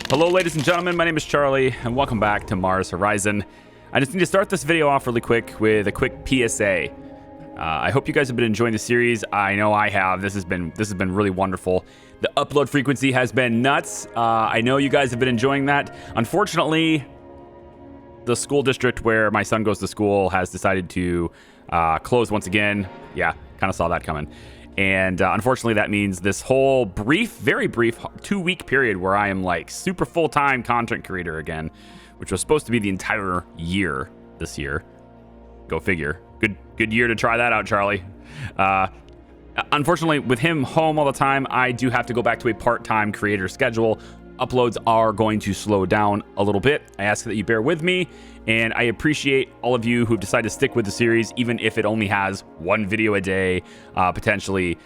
Hello, ladies and gentlemen. My name is Charlie, and welcome back to Mars Horizon. I just need to start this video off really quick with a quick PSA. I hope you guys have been enjoying the series. I know I have. This has been really wonderful. The upload frequency has been nuts. I know you guys have been enjoying that. Unfortunately, the school district where my son goes to school has decided to close once again. Yeah, kind of saw that coming. And unfortunately, that means this whole very brief 2-week period where I am like super full-time content creator again, which was supposed to be the entire year this year. Go figure. Good year to try that out, Charlie. Unfortunately, with him home all the time, I do have to go back to a part-time creator schedule. Uploads are going to slow down a little bit. I ask that you bear with me, and I appreciate all of you who've decided to stick with the series, even if it only has one video a day, potentially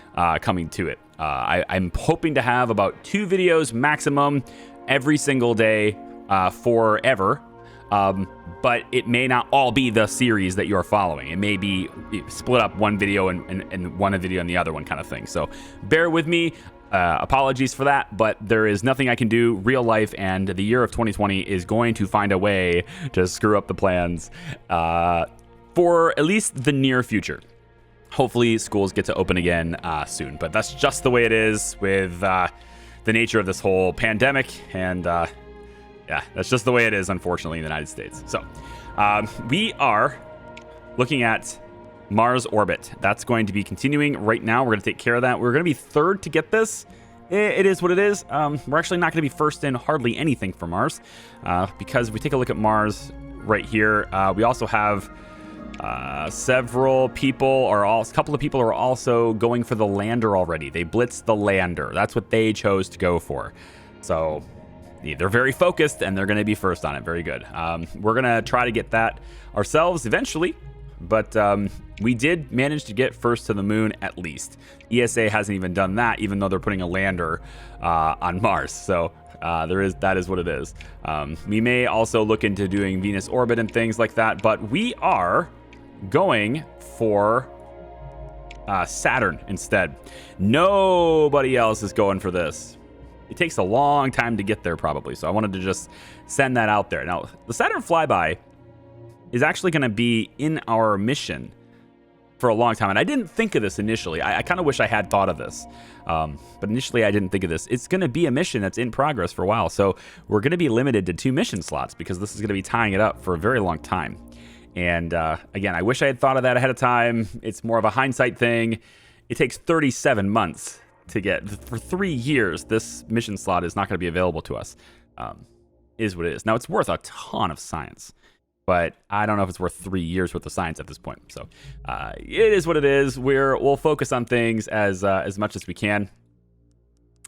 coming to it. I'm hoping to have about 2 videos maximum every single day forever. But it may not all be the series that you're following. It may be split up one video and one video and the other one kind of thing. So bear with me. Apologies for that, but there is nothing I can do. Real life and the year of 2020 is going to find a way to screw up the plans for at least the near future. Hopefully schools get to open again soon, but that's just the way it is with the nature of this whole pandemic. And yeah, that's just the way it is, unfortunately, in the United States. So we are looking at Mars orbit. That's going to be continuing right now. We're going to take care of that. We're going to be third to get this. It is what it is. We're actually not going to be first in hardly anything for Mars because if we take a look at Mars right here, we also have several people, or a couple of people are also going for the lander already. They blitzed the lander. That's what they chose to go for. So they're very focused, and they're going to be first on it. Very good. We're going to try to get that ourselves eventually, but we did manage to get first to the moon at least. ESA hasn't even done that, even though they're putting a lander on Mars. So that is what it is. We may also look into doing Venus orbit and things like that, but we are going for Saturn instead. Nobody else is going for this. It takes a long time to get there probably, so I wanted to just send that out there. Now, the Saturn flyby is actually going to be in our mission for a long time, and I didn't think of this initially. I kind of wish I had thought of this, but initially I didn't think of this. It's going to be a mission that's in progress for a while, so we're going to be limited to 2 mission slots because this is going to be tying it up for a very long time. And again, I wish I had thought of that ahead of time. It's more of a hindsight thing. It takes 37 months to get. For 3 years, this mission slot is not going to be available to us. Is what it is. Now, it's worth a ton of science, but I don't know if it's worth 3 years worth of science at this point. So it is what it is. We'll focus on things as much as we can.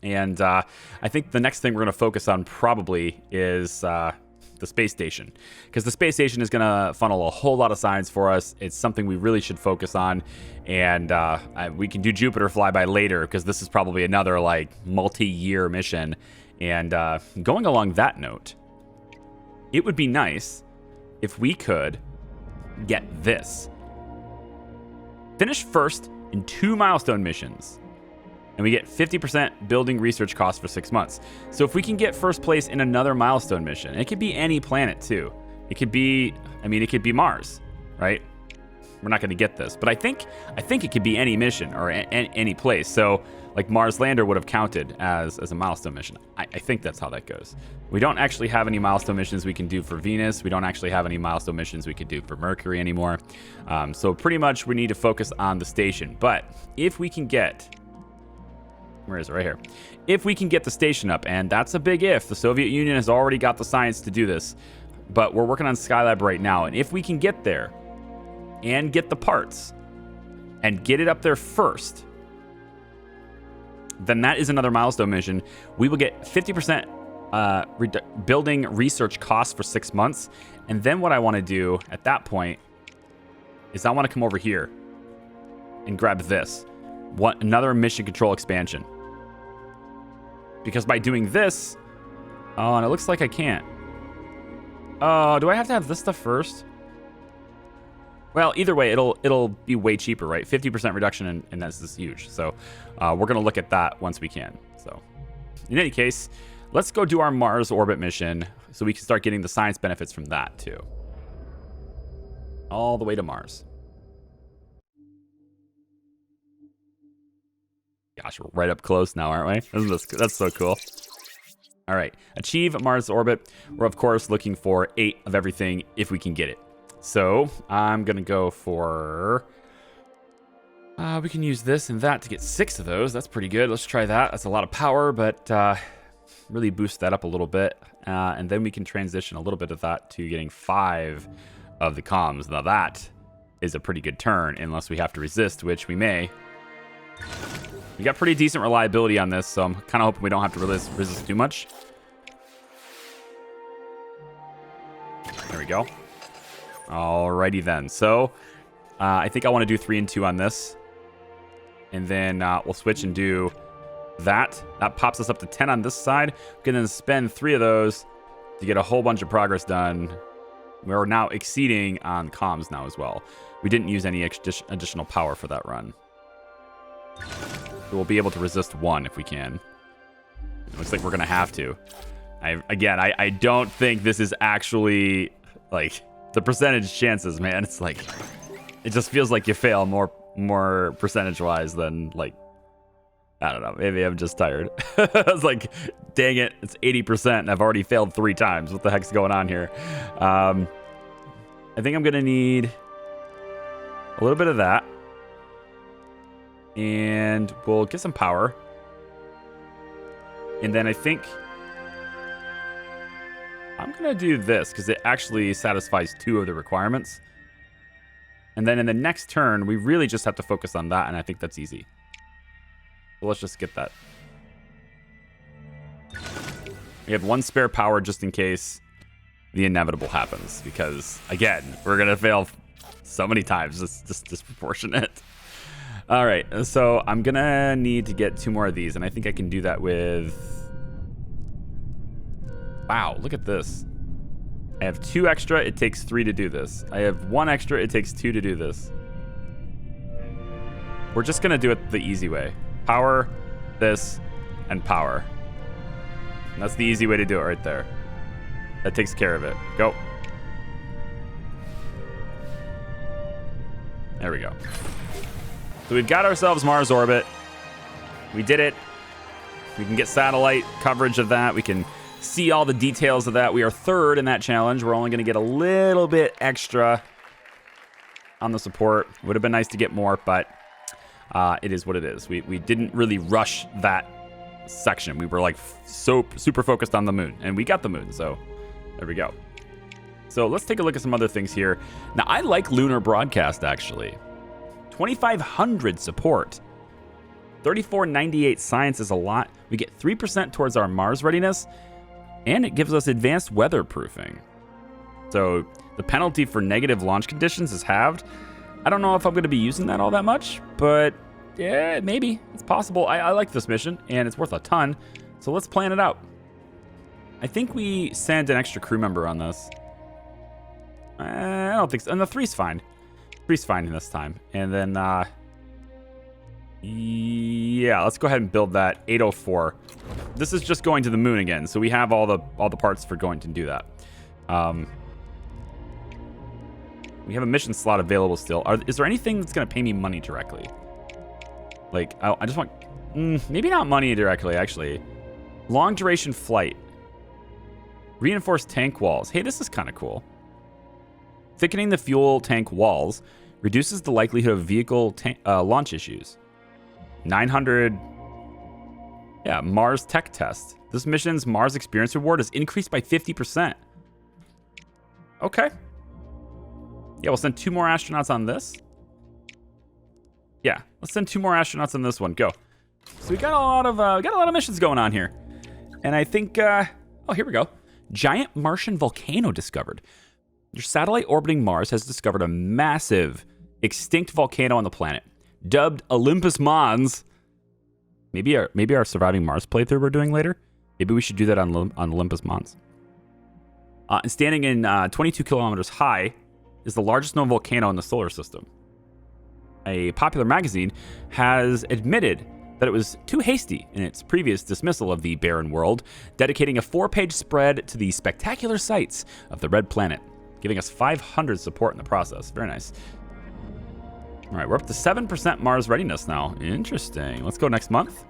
And I think the next thing we're going to focus on probably is the space station, because the space station is going to funnel a whole lot of science for us. It's something we really should focus on, and we can do Jupiter flyby later because this is probably another like multi-year mission. And going along that note, it would be nice if we could get this. Finish first in 2 milestone missions, and we get 50% building research costs for 6 months. So if we can get first place in another milestone mission, it could be any planet too. It could be, it could be Mars, right? We're not going to get this, but I think it could be any mission or any place. So like Mars lander would have counted as a milestone mission. I think that's how that goes. We don't actually have any milestone missions we can do for Venus. We don't actually have any milestone missions we could do for Mercury anymore. So pretty much we need to focus on the station. But if we can get, where is it? Right here. If we can get the station up, and that's a big if. The Soviet Union has already got the science to do this, but we're working on Skylab right now. And if we can get there and get the parts and get it up there first, then that is another milestone mission. We will get 50% building research costs for 6 months. And then what I want to do at that point is I want to come over here and grab this. Another mission control expansion. Because by doing this, oh, and it looks like I can't. Oh, do I have to have this stuff first? Well, either way, it'll be way cheaper, right? 50% reduction, and this is huge. So we're going to look at that once we can. So in any case, let's go do our Mars orbit mission so we can start getting the science benefits from that too. All the way to Mars. Gosh, we're right up close now, aren't we? That's so cool. All right, achieve Mars orbit. We're of course looking for 8 of everything if we can get it. So I'm gonna go for, we can use this and that to get 6 of those. That's pretty good. Let's try that. That's a lot of power, but really boost that up a little bit. And then we can transition a little bit of that to getting 5 of the comms. Now that is a pretty good turn, unless we have to resist, which we may. We got pretty decent reliability on this, so I'm kind of hoping we don't have to resist too much. There we go. Alrighty then. So I think I want to do 3 and 2 on this. And then we'll switch and do that. That pops us up to 10 on this side. We can then spend 3 of those to get a whole bunch of progress done. We're now exceeding on comms now as well. We didn't use any additional power for that run. So we'll be able to resist 1 if we can. It looks like we're going to have to. I don't think this is actually, like, the percentage chances, man. It's like, it just feels like you fail more percentage-wise than, like, I don't know. Maybe I'm just tired. I was like, dang it, it's 80%, and I've already failed 3 times. What the heck's going on here? I think I'm going to need a little bit of that. And we'll get some power. And then I think I'm going to do this because it actually satisfies 2 of the requirements. And then in the next turn, we really just have to focus on that, and I think that's easy. So let's just get that. We have 1 spare power just in case the inevitable happens, because, again, we're going to fail so many times. It's just disproportionate. All right, so I'm going to need to get 2 more of these, and I think I can do that with... Wow, look at this. I have 2 extra. It takes 3 to do this. I have 1 extra. It takes 2 to do this. We're just going to do it the easy way. Power, this, and power. And that's the easy way to do it right there. That takes care of it. Go. There we go. So we've got ourselves Mars orbit. We did it. We can get satellite coverage of that. We can see all the details of that. We are 3rd in that challenge. We're only going to get a little bit extra on the support. Would have been nice to get more, but it is what it is. We didn't really rush that section. We were like so super focused on the moon, and we got the moon, so there we go. So let's take a look at some other things here. Now, I like lunar broadcast, actually. 2,500 support. 3498 science is a lot. We get 3% towards our Mars readiness, and it gives us advanced weatherproofing. So the penalty for negative launch conditions is halved. I don't know if I'm going to be using that all that much, but yeah, maybe. It's possible. I like this mission, and it's worth a ton. So let's plan it out. I think we send an extra crew member on this. I don't think so. And the 3's fine. 3's fine this time. And then, yeah, let's go ahead and build that 804. This is just going to the moon again, so we have all the parts for going to do that. We have a mission slot available still. Is there anything that's going to pay me money directly? Like, I just want... maybe not money directly, actually. Long duration flight. Reinforced tank walls. Hey, this is kind of cool. Thickening the fuel tank walls reduces the likelihood of vehicle launch issues. 900... Yeah, Mars tech test. This mission's Mars experience reward is increased by 50%. Okay. Yeah, we'll send 2 more astronauts on this. Yeah, let's send 2 more astronauts on this one. Go. So we got a lot of missions going on here, and I think. Oh, here we go. Giant Martian volcano discovered. Your satellite orbiting Mars has discovered a massive, extinct volcano on the planet, dubbed Olympus Mons. Maybe our surviving Mars playthrough we're doing later. Maybe we should do that on Olympus Mons. And standing in 22 kilometers high is the largest known volcano in the solar system. A popular magazine has admitted that it was too hasty in its previous dismissal of the barren world, dedicating a 4-page spread to the spectacular sights of the Red Planet, giving us 500 support in the process. Very nice. All right, we're up to 7% Mars readiness now. Interesting. Let's go next month.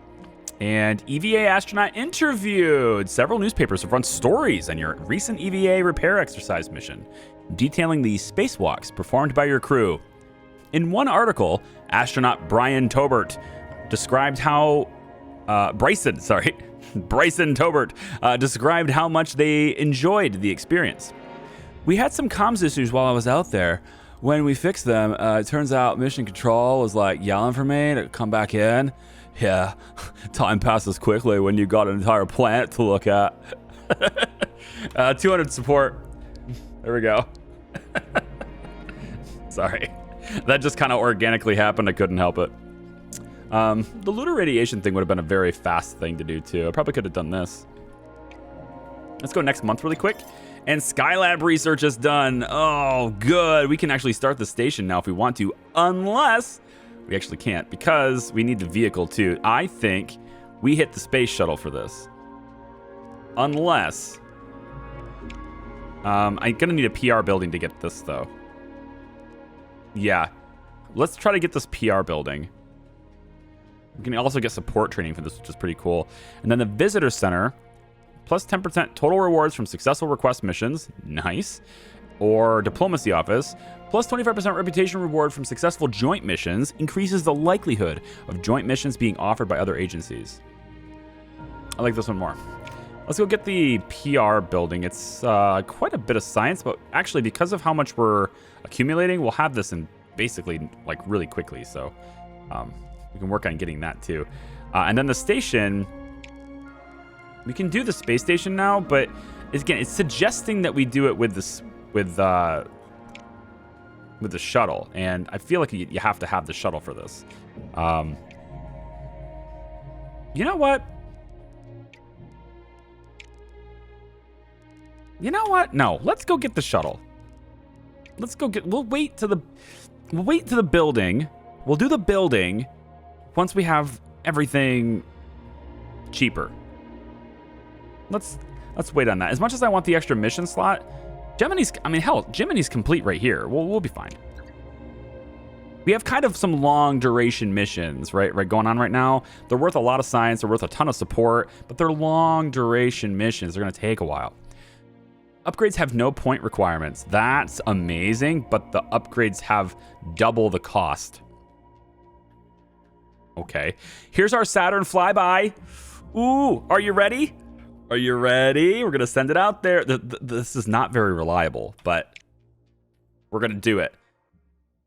And EVA astronaut interviewed. Several newspapers have run stories on your recent EVA repair exercise mission, detailing the spacewalks performed by your crew. In one article, astronaut Bryson Tobert described how Bryson Tobert described how much they enjoyed the experience. We had some comms issues while I was out there. When we fixed them, it turns out mission control was like yelling for me to come back in. Yeah, time passes quickly when you got an entire planet to look at. 200 support. There we go. Sorry. That just kind of organically happened. I couldn't help it. The lunar radiation thing would have been a very fast thing to do, too. I probably could have done this. Let's go next month really quick. And Skylab research is done. Oh, good. We can actually start the station now if we want to, unless we actually can't, because we need the vehicle, too. I think we hit the space shuttle for this. Unless... I'm going to need a PR building to get this, though. Yeah. Let's try to get this PR building. We can also get support training for this, which is pretty cool. And then the visitor center, plus 10% total rewards from successful request missions. Nice. Or diplomacy office, plus 25% reputation reward from successful joint missions, increases the likelihood of joint missions being offered by other agencies. I like this one more. Let's go get the PR building. It's quite a bit of science, but actually because of how much we're accumulating, we'll have this in basically like really quickly. So we can work on getting that too. And then the station, we can do the space station now, but again, it's suggesting that we do it with this with the shuttle, and I feel like you have to have the shuttle for this. You know what? No, let's go get the shuttle. We'll wait to the building. We'll do the building once we have everything cheaper. Let's wait on that. As much as I want the extra mission slot, Gemini's complete right here. We'll be fine. We have kind of some long duration missions, right going on right now. They're worth a lot of science. They're worth a ton of support, but they're long duration missions. They're going to take a while. Upgrades have no point requirements. That's amazing, but the upgrades have double the cost. Okay. Here's our Saturn flyby. Ooh, are you ready? Are you ready? We're going to send it out there. This is not very reliable, but we're going to do it.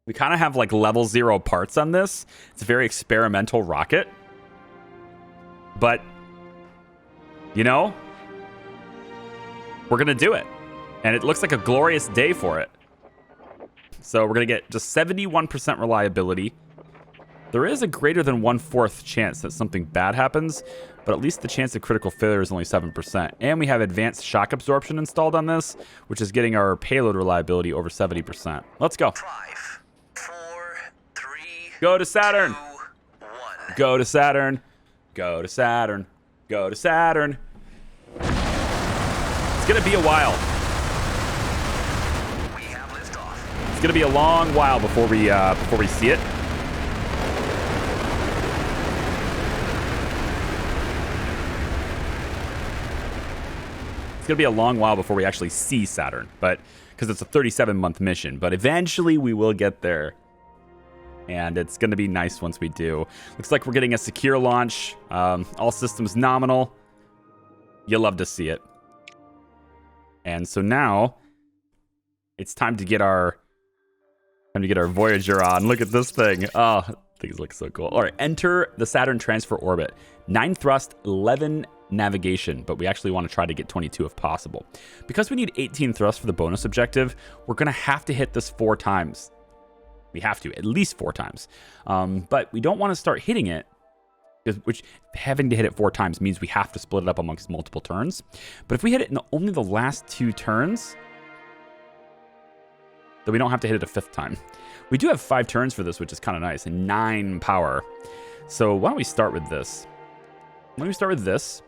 We kind of have like level 0 parts on this. It's a very experimental rocket. But, you know, we're going to do it. And it looks like a glorious day for it. So we're going to get just 71% reliability. There is a greater than 1/4 chance that something bad happens, but at least the chance of critical failure is only 7%. And we have advanced shock absorption installed on this, which is getting our payload reliability over 70%. Let's go. 5, 4, 3, go to Saturn. 2, 1. Go to Saturn. Go to Saturn. Go to Saturn. It's going to be a while. We have liftoff. It's going to be a long while before we see it. It's going to be a long while before we actually see Saturn, but because it's a 37-month mission, but eventually we will get there. And it's going to be nice once we do. Looks like we're getting a secure launch. All systems nominal. You'll love to see it. And so now it's time to get our Voyager on. Look at this thing. Oh, things look so cool. All right, enter the Saturn transfer orbit. 9 thrust, 11 navigation, but we actually want to try to get 22 if possible. Because we need 18 thrust for the bonus objective, we're going to have to hit this 4 times. We have to, at least 4 times. But we don't want to start hitting it, which having to hit it 4 times means we have to split it up amongst multiple turns. But if we hit it in only the last 2 turns, then we don't have to hit it a 5th time. We do have 5 turns for this, which is kind of nice, and 9 power. So why don't we start with this? Why don't we start with this?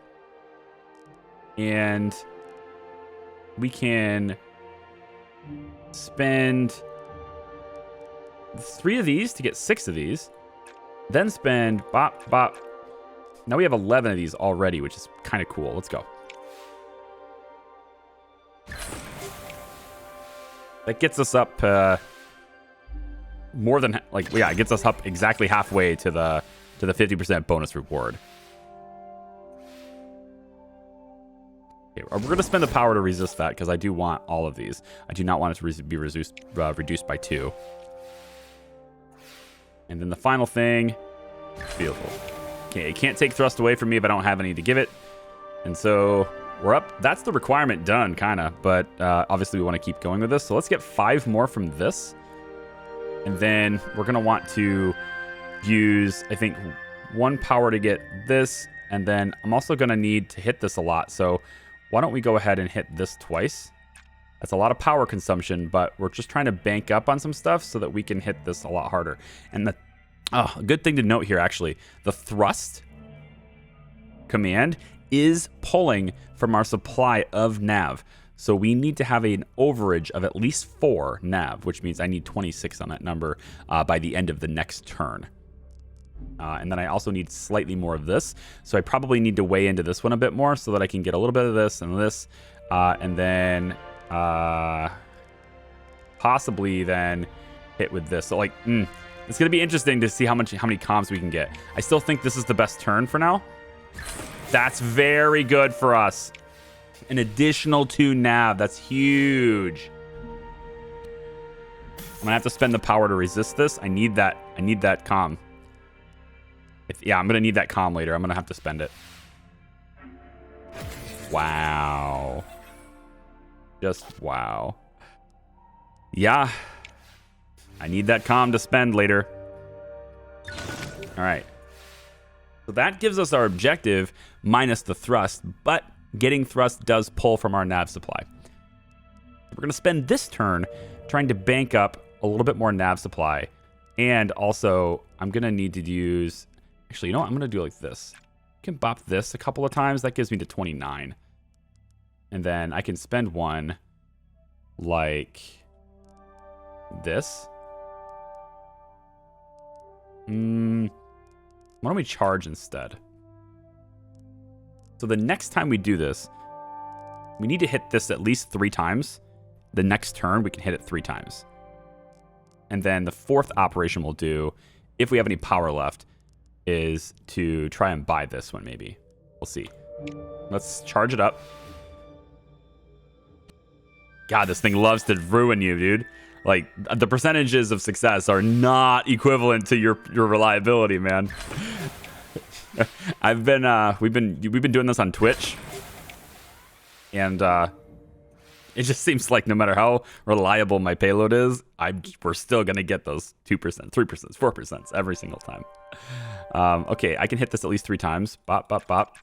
And we can spend 3 of these to get 6 of these. Then spend bop, bop. Now we have 11 of these already, which is kind of cool. Let's go. That gets us up more than, like, yeah, it gets us up exactly halfway to the 50% bonus reward. Okay, we're going to spend the power to resist that because I do want all of these. I do not want it to be reduced by 2. And then the final thing, beautiful. Okay, it can't take thrust away from me if I don't have any to give it. And so we're up. That's the requirement done, kind of. But obviously we want to keep going with this. So let's get 5 more from this. And then we're going to want to use, I think, 1 power to get this. And then I'm also going to need to hit this a lot. So why don't we go ahead and hit this twice? That's a lot of power consumption, but we're just trying to bank up on some stuff so that we can hit this a lot harder. And a good thing to note here, actually, the thrust command is pulling from our supply of nav. So we need to have an overage of at least 4 nav, which means I need 26 on that number by the end of the next turn. And then I also need slightly more of this. So I probably need to weigh into this one a bit more so that I can get a little bit of this and this. And then possibly then hit with this. So like, it's going to be interesting to see how many comms we can get. I still think this is the best turn for now. That's very good for us. An additional 2 nav. That's huge. I'm going to have to spend the power to resist this. I need that comm. Yeah, I'm going to need that comm later. I'm going to have to spend it. Wow. Just wow. Yeah. I need that comm to spend later. All right. So that gives us our objective minus the thrust, but getting thrust does pull from our nav supply. We're going to spend this turn trying to bank up a little bit more nav supply. And also, I'm going to need to use... Actually, you know what? I'm going to do it like this. I can bop this a couple of times. That gives me to 29. And then I can spend one like this. Why don't we charge instead? So the next time we do this, we need to hit this at least 3 times. The next turn, we can hit it 3 times. And then the 4th operation we'll do, if we have any power left, is to try and buy this one maybe. We'll see. Let's charge it up. God, this thing loves to ruin you, dude. Like, the percentages of success are not equivalent to your reliability, man. we've been doing this on Twitch, and it just seems like no matter how reliable my payload is, we're still gonna get those 2%, 3%, 4% every single time. Okay, I can hit this at least 3 times. Bop, bop, bop,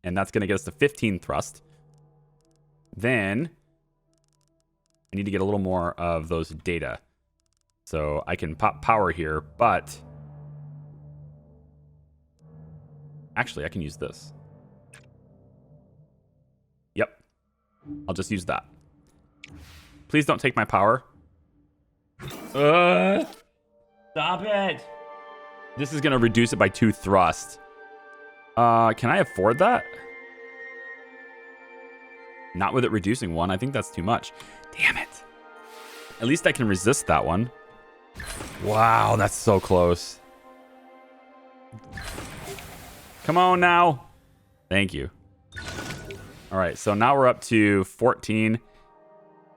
and that's gonna get us to 15 thrust. Then I need to get a little more of those data. So I can pop power here, but actually I can use this. Yep. I'll just use that. Please don't take my power. Stop it. This is going to reduce it by 2 thrust. Can I afford that? Not with it reducing 1. I think that's too much. Damn it. At least I can resist that one. Wow, that's so close. Come on now. Thank you. All right, so now we're up to 14.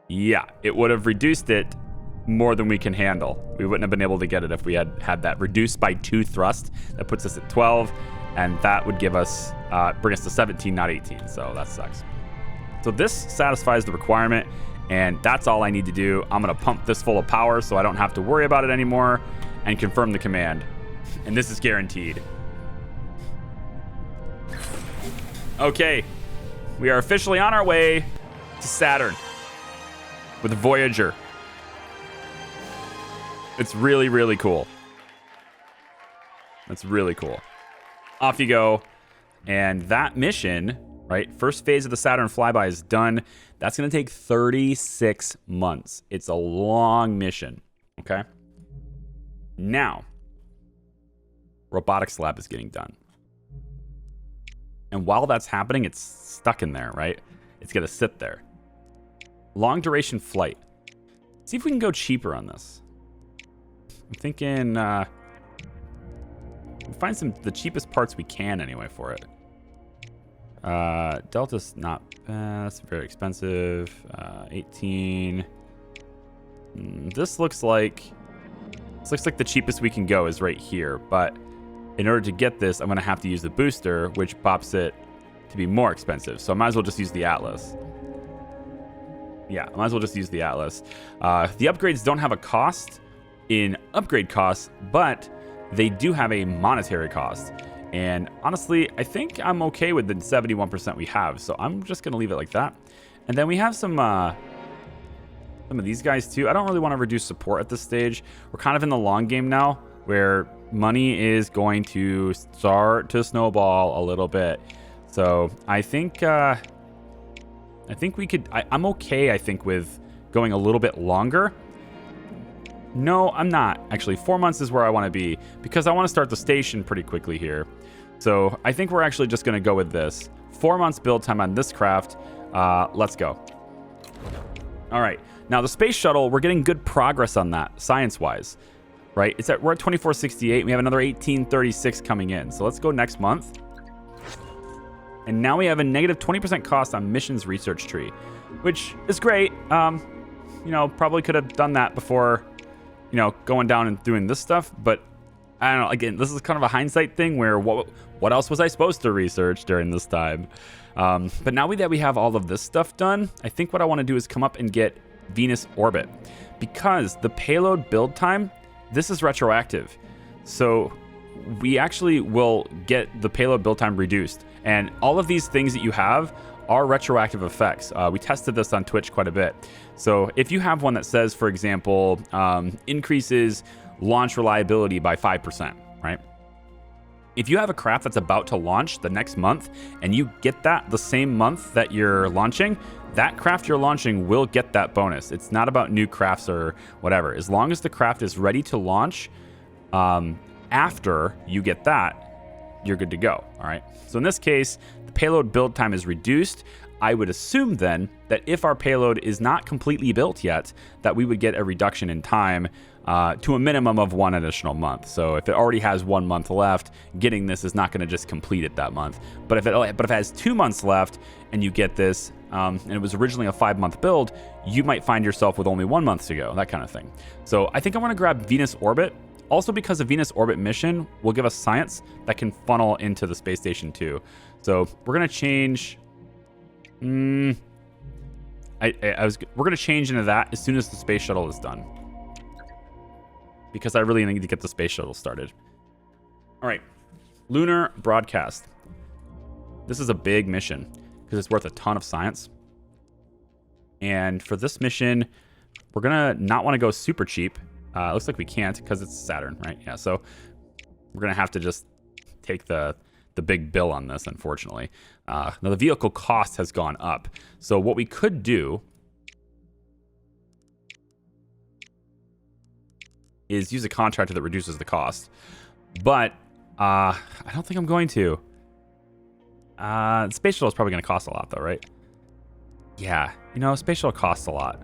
Yeah, it would have reduced it more than we can handle. We wouldn't have been able to get it if we had that reduced by 2 thrust. That puts us at 12, and that would give us bring us to 17, not 18. So that sucks. So this satisfies the requirement, and that's all I need to do. I'm going to pump this full of power so I don't have to worry about it anymore and confirm the command. And this is guaranteed. Okay, we are officially on our way to Saturn with Voyager. It's really, really cool. That's really cool. Off you go. And that mission, right? First phase of the Saturn flyby is done. That's going to take 36 months. It's a long mission. Okay. Now, robotics lab is getting done. And while that's happening, it's stuck in there, right? It's going to sit there. Long duration flight. See if we can go cheaper on this. I'm thinking find the cheapest parts we can anyway for it. Delta's not that's very expensive. 18. This looks like the cheapest we can go is right here, but in order to get this, I'm going to have to use the booster, which pops it to be more expensive. So I might as well just use the Atlas. Yeah, I might as well just use the Atlas. The upgrades don't have a cost in upgrade costs, but they do have a monetary cost. And honestly, I think I'm okay with the 71% we have. So I'm just going to leave it like that. And then we have some of these guys too. I don't really want to reduce support at this stage. We're kind of in the long game now where money is going to start to snowball a little bit. So I think we could, I'm okay, I think, with going a little bit longer. No, I'm not. Actually, 4 months is where I want to be because I want to start the station pretty quickly here. So I think we're actually just going to go with this. 4 months build time on this craft. Let's go. All right. Now, the space shuttle, we're getting good progress on that science-wise, right? We're at 2468. We have another 1836 coming in. So let's go next month. And now we have a negative 20% cost on missions research tree, which is great. Probably could have done that before, going down and doing this stuff. But I don't know. Again, this is kind of a hindsight thing where what else was I supposed to research during this time? But now that we have all of this stuff done, I think what I want to do is come up and get Venus orbit, because the payload build time, this is retroactive. So we actually will get the payload build time reduced. And all of these things that you have are retroactive effects. We tested this on Twitch quite a bit. So if you have one that says, for example, increases launch reliability by 5%, right? If you have a craft that's about to launch the next month and you get that the same month that you're launching, that craft you're launching will get that bonus. It's not about new crafts or whatever. As long as the craft is ready to launch after you get that, you're good to go. All right. So in this case, the payload build time is reduced. I would assume then that if our payload is not completely built yet, that we would get a reduction in time to a minimum of 1 additional month. So if it already has 1 month left, getting this is not going to just complete it that month. But if it has 2 months left and you get this, and it was originally a 5-month build, you might find yourself with only 1 month to go, that kind of thing. So I think I want to grab Venus orbit. Also, because the Venus orbit mission will give us science that can funnel into the space station too. So we're going to change. We're going to change into that as soon as the space shuttle is done, because I really need to get the space shuttle started. All right, lunar broadcast. This is a big mission because it's worth a ton of science. And for this mission, we're going to not want to go super cheap. It looks like we can't because it's Saturn, right? Yeah, so we're going to have to just take the big bill on this, unfortunately. Now, the vehicle cost has gone up. So what we could do is use a contractor that reduces the cost. But I don't think I'm going to. Space shuttle is probably going to cost a lot, though, right? Yeah, space shuttle costs a lot.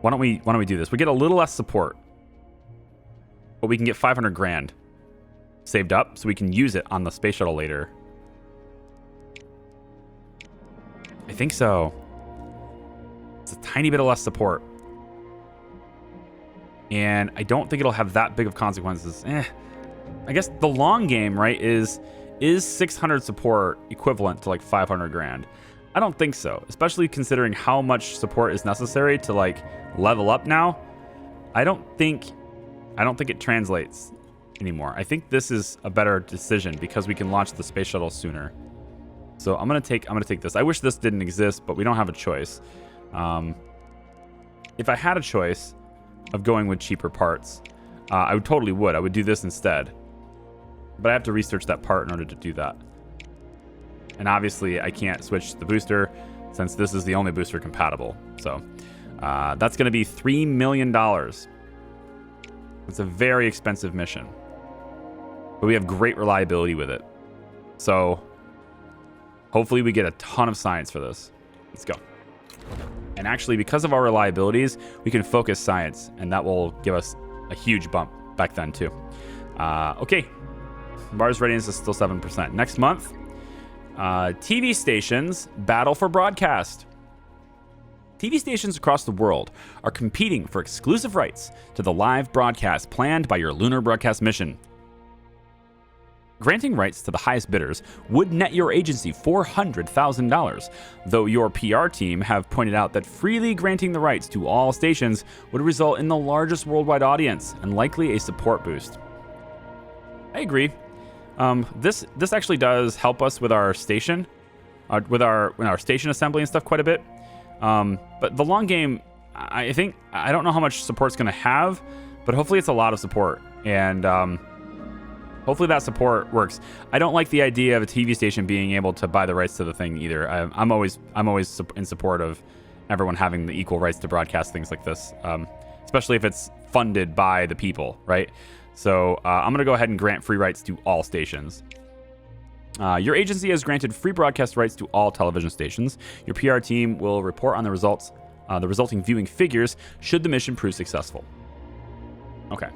Why don't we do this? We get a little less support, but we can get 500 grand saved up so we can use it on the space shuttle later. I think so. It's a tiny bit of less support. And I don't think it'll have that big of consequences. I guess the long game, right, is 600 support equivalent to like 500 grand? I don't think so, especially considering how much support is necessary to like level up now. I don't think it translates anymore. I think this is a better decision because we can launch the space shuttle sooner. So I'm gonna take this. I wish this didn't exist, but we don't have a choice. If I had a choice of going with cheaper parts, I would totally would. I would do this instead. but I have to research that part in order to do that. And obviously, I can't switch the booster since this is the only booster compatible. So that's going to be $3 million. It's a very expensive mission, but we have great reliability with it. So hopefully we get a ton of science for this. Let's go. And actually, because of our reliabilities, we can focus science, and that will give us a huge bump back then too. Okay, Mars readiness is still 7%. Next month, TV stations battle for broadcast. TV stations across the world are competing for exclusive rights to the live broadcast planned by your lunar broadcast mission. Granting rights to the highest bidders would net your agency $400,000, though your PR team have pointed out that freely granting the rights to all stations would result in the largest worldwide audience and likely a support boost. I agree. This actually does help us with our station, with our station assembly and stuff quite a bit. But the long game, I think, I don't know how much support it's going to have, but hopefully it's a lot of support. And hopefully that support works. I don't like the idea of a TV station being able to buy the rights to the thing either. I'm always in support of everyone having the equal rights to broadcast things like this, especially if it's funded by the people, right? So I'm going to go ahead and grant free rights to all stations. Your agency has granted free broadcast rights to all television stations. Your PR team will report on the results, the resulting viewing figures, should the mission prove successful. Okay.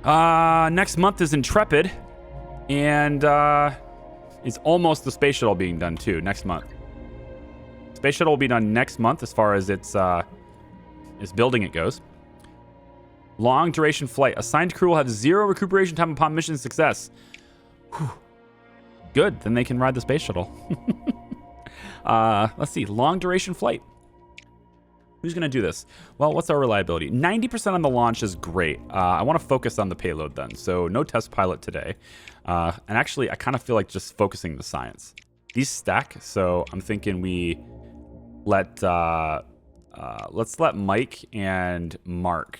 Next month is Intrepid, and it's almost the space shuttle being done too. Next month, space shuttle will be done next month as far as its building it goes. Long duration flight. Assigned crew will have 0 recuperation time upon mission success. Whew. Good, then they can ride the space shuttle. Let's see, long duration flight. Who's gonna do this? Well, what's our reliability? 90% on the launch is great. I wanna focus on the payload then. So no test pilot today. And actually, I kind of feel like just focusing the science. These stack, so I'm thinking we let's let Mike and Mark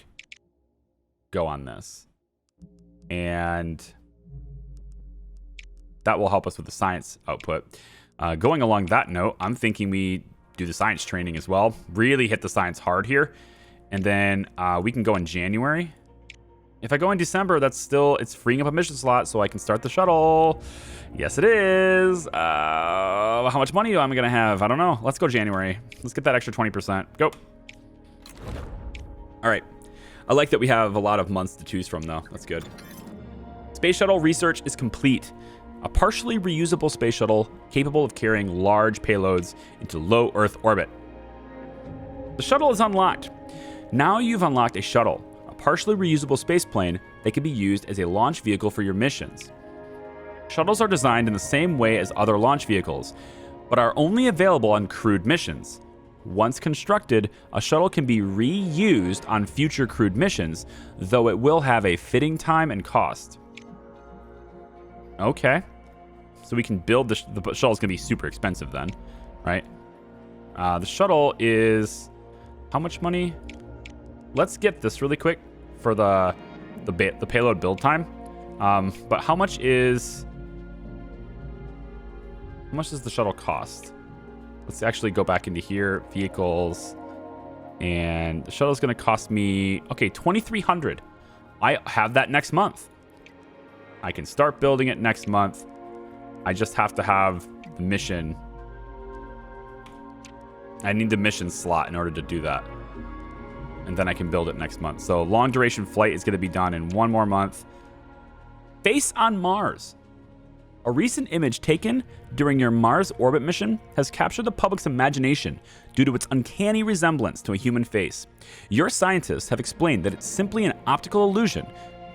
go on this. And that will help us with the science output. Going along that note, I'm thinking we do the science training as well. Really hit the science hard here. And then we can go in January. If I go in December, it's freeing up a mission slot so I can start the shuttle. Yes, it is. How much money am I going to have? I don't know. Let's go January. Let's get that extra 20%. Go. All right. I like that we have a lot of months to choose from, though. That's good. Space shuttle research is complete. A partially reusable space shuttle capable of carrying large payloads into low Earth orbit. The shuttle is unlocked. Now you've unlocked a shuttle, a partially reusable space plane that can be used as a launch vehicle for your missions. Shuttles are designed in the same way as other launch vehicles, but are only available on crewed missions. Once constructed, a shuttle can be reused on future crewed missions, though it will have a fitting time and cost. Okay. So we can build the shuttle's gonna be super expensive then, right? The shuttle is how much money? Let's get this really quick for the payload build time. But how much does the shuttle cost? Let's actually go back into here, vehicles, and the shuttle's gonna cost me, okay, 2,300. I have that next month. I can start building it next month. I just have to have the mission. I need the mission slot in order to do that. And then I can build it next month. So long duration flight is going to be done in 1 more month. Base on Mars. A recent image taken during your Mars orbit mission has captured the public's imagination due to its uncanny resemblance to a human face. Your scientists have explained that it's simply an optical illusion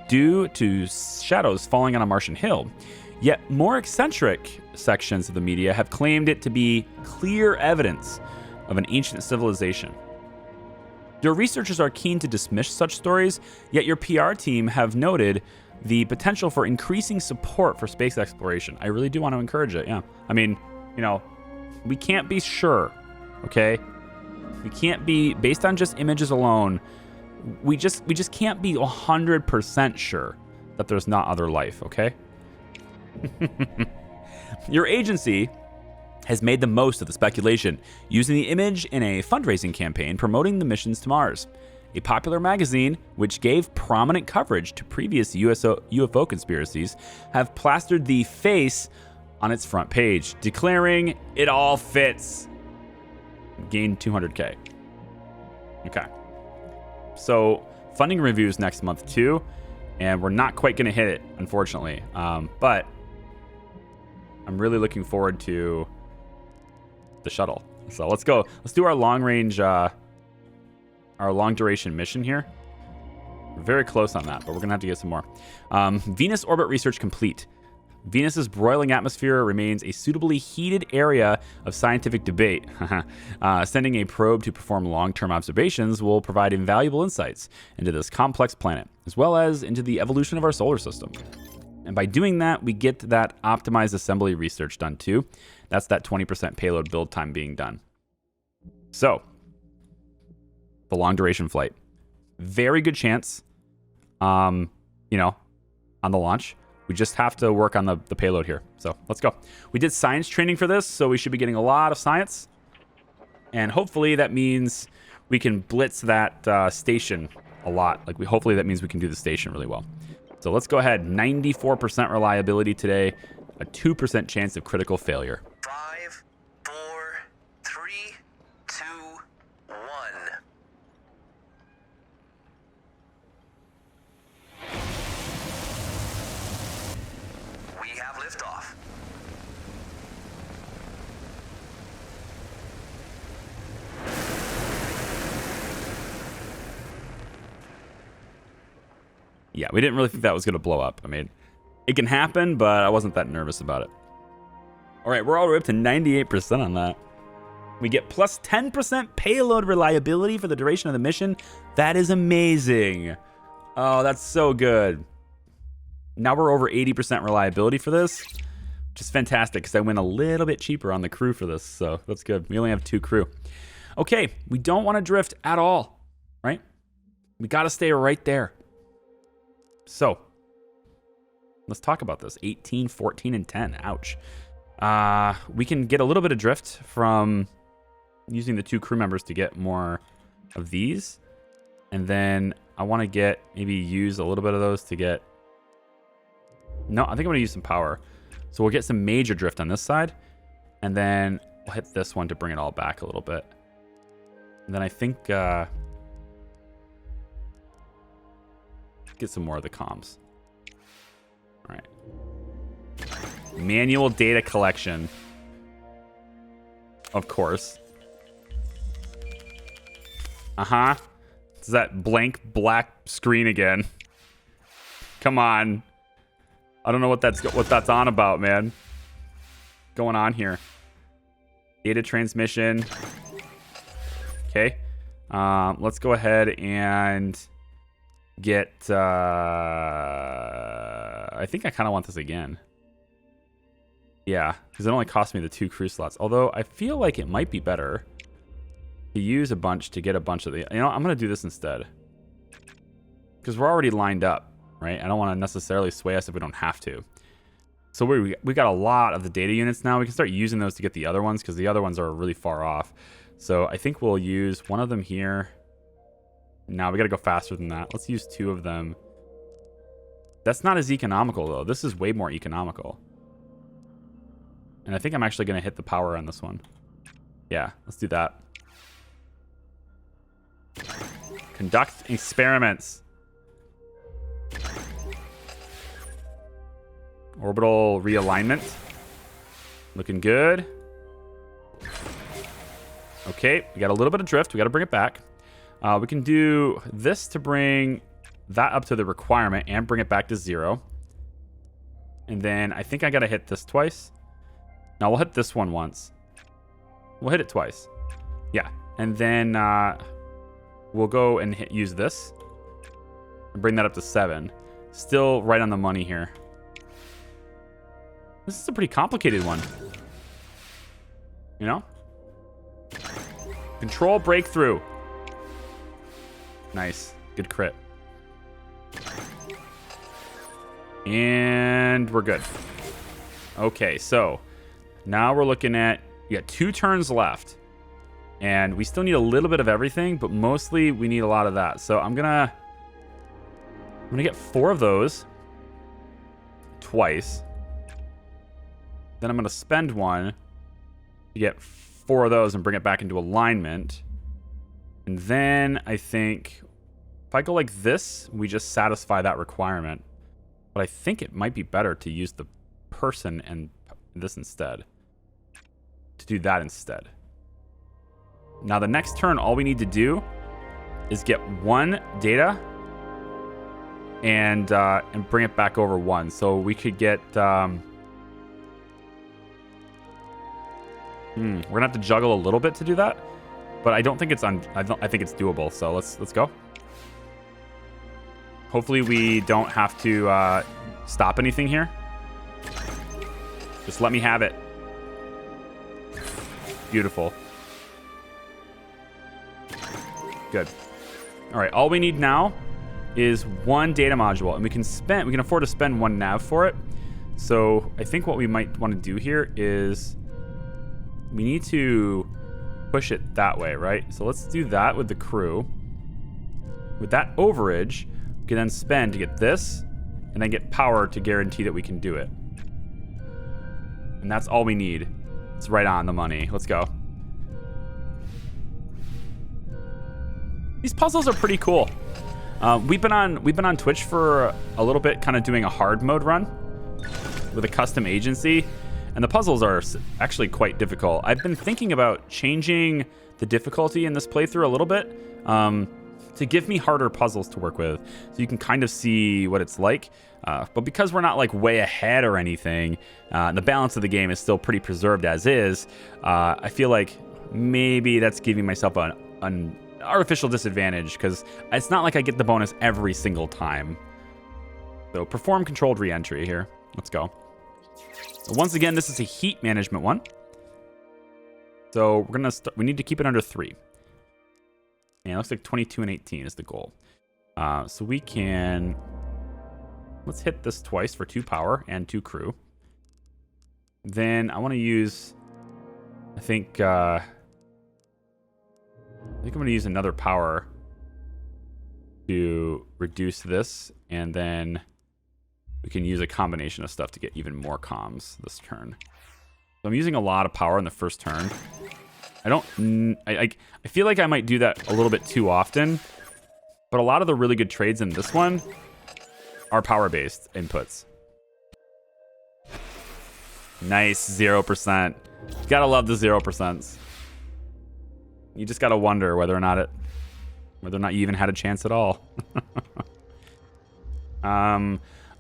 due to shadows falling on a Martian hill. Yet more eccentric sections of the media have claimed it to be clear evidence of an ancient civilization. Your researchers are keen to dismiss such stories, yet your PR team have noted the potential for increasing support for space exploration. I really do want to encourage it, yeah. I mean, we can't be sure, okay? We can't be, based on just images alone, we just can't be 100% sure that there's not other life, okay? Your agency has made the most of the speculation, using the image in a fundraising campaign promoting the missions to Mars. A popular magazine, which gave prominent coverage to previous UFO conspiracies, have plastered the face on its front page, declaring it all fits. Gained 200K. Okay. So funding reviews next month too, and we're not quite going to hit it, unfortunately. But I'm really looking forward to the shuttle. So let's go. Let's do our long range, our long duration mission here. We're very close on that, but we're gonna have to get some more. Venus orbit research complete. Venus's broiling atmosphere remains a suitably heated area of scientific debate. Sending a probe to perform long-term observations will provide invaluable insights into this complex planet, as well as into the evolution of our solar system. And by doing that, we get that optimized assembly research done too. That's that 20% payload build time being done. So, the long duration flight. Very good chance, on the launch. We just have to work on the payload here. So let's go. We did science training for this, so we should be getting a lot of science. And hopefully that means we can blitz that station a lot. Hopefully that means we can do the station really well. So let's go ahead. 94% reliability today, a 2% chance of critical failure. 5, 4, 3, 2, 1. We have liftoff. Yeah, we didn't really think that was going to blow up. I mean, it can happen, but I wasn't that nervous about it. All right, we're all the way up to 98% on that. We get plus 10% payload reliability for the duration of the mission. That is amazing. Oh, that's so good. Now we're over 80% reliability for this, which is fantastic because I went a little bit cheaper on the crew for this, so that's good. We only have 2 crew. Okay, we don't want to drift at all, right? We got to stay right there. So, let's talk about this. 18, 14, and 10. Ouch. We can get a little bit of drift from using the 2 crew members to get more of these. And then I want to maybe use a little bit of those to get... No, I think I'm going to use some power. So we'll get some major drift on this side. And then we'll hit this one to bring it all back a little bit. And then I think... get some more of the comms. All right. Manual data collection. Of course. Uh-huh. It's that blank black screen again. Come on. I don't know what that's on about, man. Going on here. Data transmission. Okay. Let's go ahead and get I think I kind of want this again. Yeah, because it only cost me the 2 crew slots. Although I feel like it might be better to use a bunch to get a bunch of the... I'm going to do this instead. Because we're already lined up, right? I don't want to necessarily sway us if we don't have to. So we got a lot of the data units now. We can start using those to get the other ones because the other ones are really far off. So I think we'll use one of them here. Now we got to go faster than that. Let's use 2 of them. That's not as economical, though. This is way more economical. And I think I'm actually going to hit the power on this one. Yeah, let's do that. Conduct experiments. Orbital realignment. Looking good. Okay, we got a little bit of drift. We got to bring it back. We can do this to bring that up to the requirement and bring it back to 0. And then I think I got to hit this twice. Now we'll hit this one once. We'll hit it twice. Yeah. And then we'll go and use this and bring that up to 7. Still right on the money here. This is a pretty complicated one. Control breakthrough. Nice. Good crit. And we're good. Okay, so now we're looking at, we got 2 turns left. And we still need a little bit of everything, but mostly we need a lot of that. So I'm gonna get 4 of those twice. Then I'm gonna spend 1 to get 4 of those and bring it back into alignment. And then I think if I go like this, we just satisfy that requirement. But I think it might be better to use the person and this instead. To do that instead. Now the next turn, all we need to do is get 1 data and bring it back over 1. So we could get we're gonna have to juggle a little bit to do that, but I don't think it's I think it's doable. So let's go. Hopefully we don't have to stop anything here. Just let me have it. Beautiful. Good. All right, all we need now is 1 data module, and we can afford to spend 1 nav for it. So I think what we might want to do here is we need to push it that way, right? So let's do that with the crew. With that overage, we can then spend to get this, and then get power to guarantee that we can do it. And that's all we need. It's right on the money. Let's go. These puzzles are pretty cool. We've been on Twitch for a little bit, kind of doing a hard mode run with a custom agency, and the puzzles are actually quite difficult. I've been thinking about changing the difficulty in this playthrough a little bit to give me harder puzzles to work with, so you can kind of see what it's like. But because we're not like way ahead or anything, the balance of the game is still pretty preserved as is. I feel like maybe that's giving myself an artificial disadvantage, because it's not like I get the bonus every single time. So perform controlled re-entry here. Let's go. So once again, this is a heat management one. So we need to keep it under 3. And it looks like 22 and 18 is the goal. So we can, let's hit this twice for 2 power and 2 crew. Then I want to use, I think I'm going to use another power to reduce this, and then we can use a combination of stuff to get even more comms this turn. So I'm using a lot of power in the first turn. I feel like I might do that a little bit too often, but a lot of the really good trades in this one are power-based inputs. Nice, 0%. You gotta love the 0%. You just gotta wonder whether or not you even had a chance at all.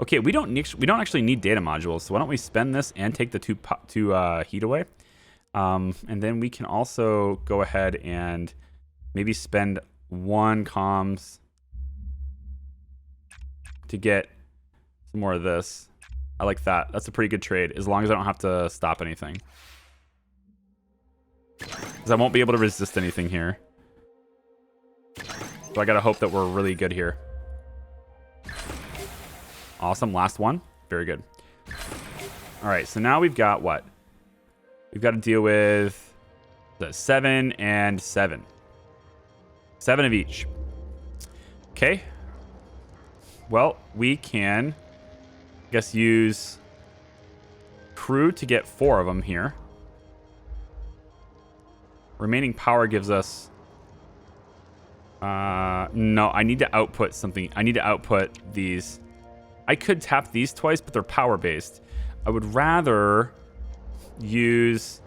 Okay, we don't actually need data modules, so why don't we spend this and take the two heat away, and then we can also go ahead and maybe spend 1 comms to get some more of this. I like that. That's a pretty good trade, as long as I don't have to stop anything. Because I won't be able to resist anything here. So I gotta hope that we're really good here. Awesome, last one. Very good. All right, so now we've got what? We've got to deal with the 7 and 7. 7 of each. Okay. Well, we can, I guess, use crew to get 4 of them here. Remaining power gives us... no, I need to output something. I need to output these. I could tap these twice, but they're power-based. I would rather use,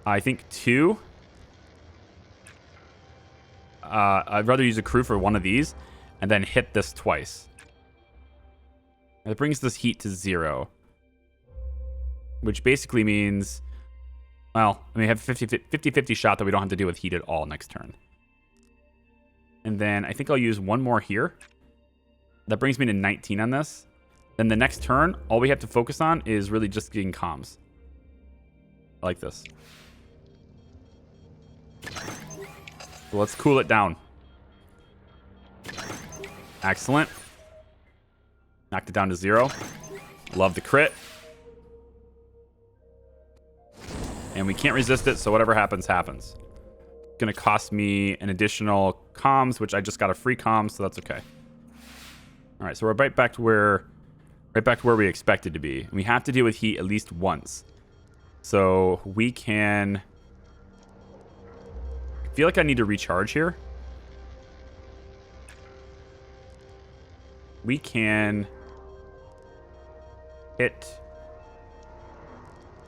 I think, 2. I'd rather use a crew for 1 of these and then hit this twice. It brings this heat to 0, which basically means, well, I mean, have a 50-50 shot that we don't have to deal with heat at all next turn. And then I think I'll use 1 more here. That brings me to 19 on this. Then the next turn, all we have to focus on is really just getting comms. I like this. So let's cool it down. Excellent. Knocked it down to 0. Love the crit. And we can't resist it, so whatever happens, happens. It's going to cost me an additional comms, which I just got a free comms, so that's okay. All right, so we're right back to where we expected to be. And we have to deal with heat at least once. So we can... I feel like I need to recharge here. We can hit...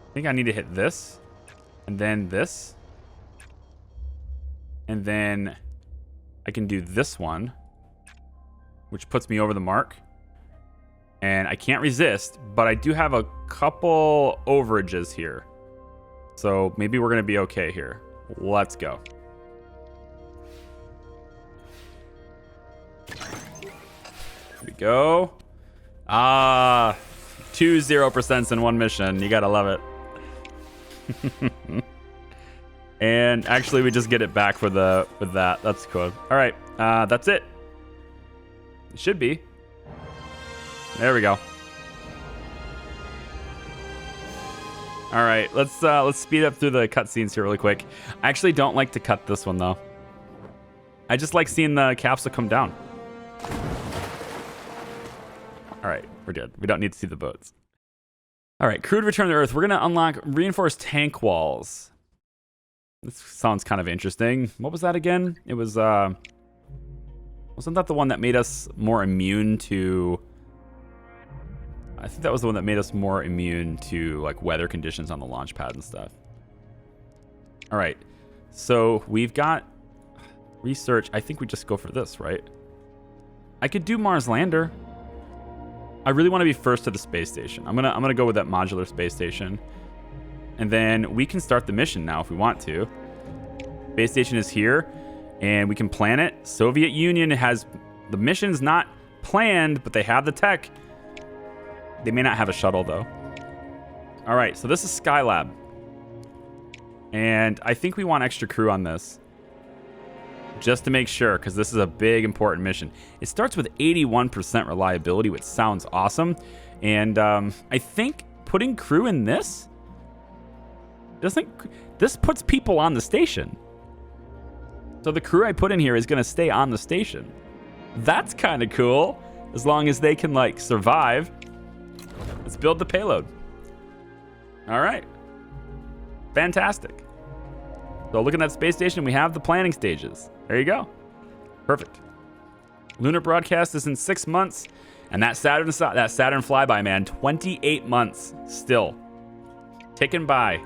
I think I need to hit this. And then this. And then I can do this one, which puts me over the mark. And I can't resist, but I do have a couple overages here. So maybe we're going to be okay here. Let's go. Here we go. 2 0% in one mission. You got to love it. And actually, we just get it back with that. That's cool. All right, that's it. It should be. There we go. All right, let's speed up through the cutscenes here really quick. I actually don't like to cut this one though. I just like seeing the capsule come down. All right, we're good. We don't need to see the boats. All right, crewed return to Earth. We're gonna unlock reinforced tank walls. This sounds kind of interesting. What was that again? It was, wasn't that the one that made us more immune to... I think that was the one that made us more immune to, like, weather conditions on the launch pad and stuff. All right. So we've got research. I think we just go for this, right? I could do Mars Lander. I really want to be first to the space station. I'm gonna go with that modular space station. And then we can start the mission now if we want to. Space station is here, and we can plan it. Soviet Union has... The mission's not planned, but they have the tech. They may not have a shuttle, though. All right, so this is Skylab. And I think we want extra crew on this. Just to make sure, because this is a big, important mission. It starts with 81% reliability, which sounds awesome. And I think putting crew in this... This puts people on the station. So the crew I put in here is going to stay on the station. That's kind of cool. As long as they can, like, survive. Let's build the payload. All right. Fantastic. So looking at that space station, we have the planning stages. There you go. Perfect. Lunar broadcast is in 6 months. And that Saturn flyby, man, 28 months still. Ticking by.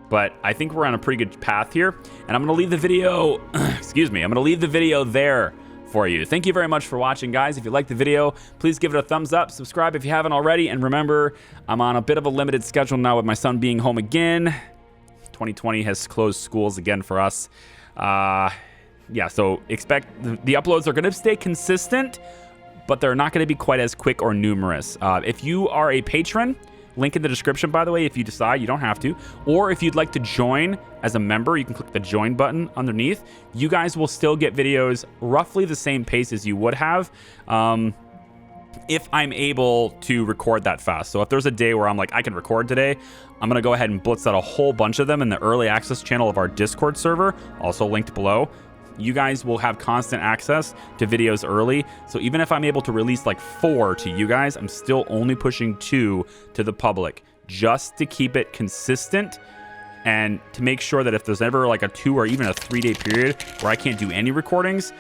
But I think we're on a pretty good path here. And I'm going to leave the video, excuse me, I'm going to leave the video there for you. Thank you very much for watching, guys. If you liked the video, please give it a thumbs up. Subscribe if you haven't already. And remember, I'm on a bit of a limited schedule now with my son being home again. 2020 has closed schools again for us. Yeah, so expect the uploads are going to stay consistent, but they're not going to be quite as quick or numerous. If you are a patron, link in the description, by the way, if you decide, you don't have to. Or if you'd like to join as a member, you can click the join button underneath. You guys will still get videos roughly the same pace as you would have if I'm able to record that fast. So if there's a day where I'm like, I can record today, I'm going to go ahead and blitz out a whole bunch of them in the early access channel of our Discord server, also linked below. You guys will have constant access to videos early. So even if I'm able to release like 4 to you guys, I'm still only pushing 2 to the public just to keep it consistent and to make sure that if there's ever like a 2 or even a 3-day period where I can't do any recordings,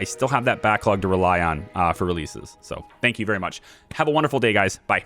I still have that backlog to rely on for releases. So thank you very much. Have a wonderful day, guys. Bye.